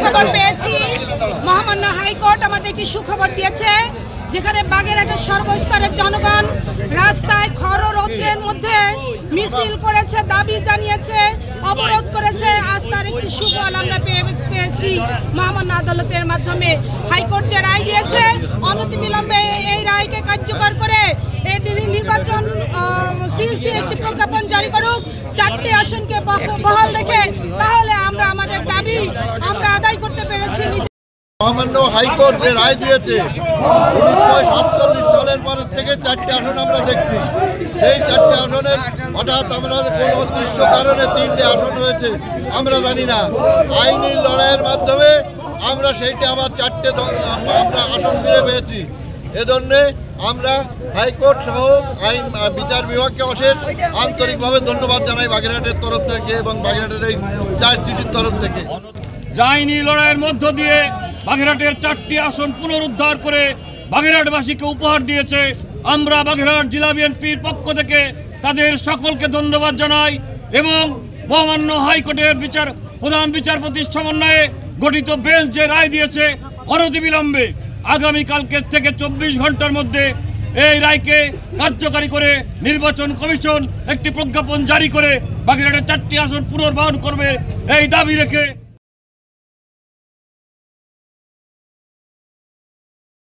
খবর পেয়েছি মহামান্য হাইকোর্ট আমাদের একটি সুখবর দিয়েছে, যেখানে বাগেরহাটের সর্বস্তরের জনগণ রাস্তায় খর রৌদ্রের মধ্যে মিছিল করেছে, দাবি জানিয়েছে, অবরোধ করেছে। আজ তার একটি সুফল আমরা পেয়েছি মহামান্য আদালতের মাধ্যমে। হাইকোর্ট যে রায় দিয়েছে, অনতিবিলম্বে এই রায়কে কার্যকর করে নির্বাচন সিইসি একটি প্রজ্ঞাপন জারি করুক, 4টি আসনকে বহাল রেখে, তাহলে আমরা আমাদের দাবি আমরা আদায় করতে পেরেছি। মহামান্য হাইকোর্ট যে রায় দিয়েছে 1947 সালের পর থেকে 4টি আসন আমরা দেখছি। সেই 4টি আসনে হঠাৎ আমরা কোনো অদৃশ্য কারণে 3টে আসন হয়েছে আমরা জানি না। আইনি লড়াইয়ের মাধ্যমে আমরা সেইটা আবার 4টে আমরা আসন ফিরে পেয়েছি। এজন্যে আমরা হাইকোর্ট সহ আইন বিচার বিভাগকে অশেষ আন্তরিকভাবে ধন্যবাদ জানাই বাগেরহাটের তরফ থেকে এবং বাগেরহাটের এই 4 সিটির তরফ থেকে। আইনি লড়াইয়ের মধ্য দিয়ে বাগেরহাটের 4টি আসন পুনরুদ্ধার করে বাগেরহাটবাসীকে উপহার দিয়েছে। আমরা বাগেরহাট জেলা বিএনপির পক্ষ থেকে তাদের সকলকে ধন্যবাদ জানাই এবং মহামান্য হাইকোর্টের প্রধান বিচারপতির সমন্বয়ে গঠিত বেঞ্চ যে রায় দিয়েছে, অনতিবিলম্বে আগামীকালকে থেকে 24 ঘন্টার মধ্যে এই রায়কে কার্যকারী করে নির্বাচন কমিশন একটি প্রজ্ঞাপন জারি করে বাগেরহাটের 4টি আসন পুনর্বহাল করবে এই দাবি রেখে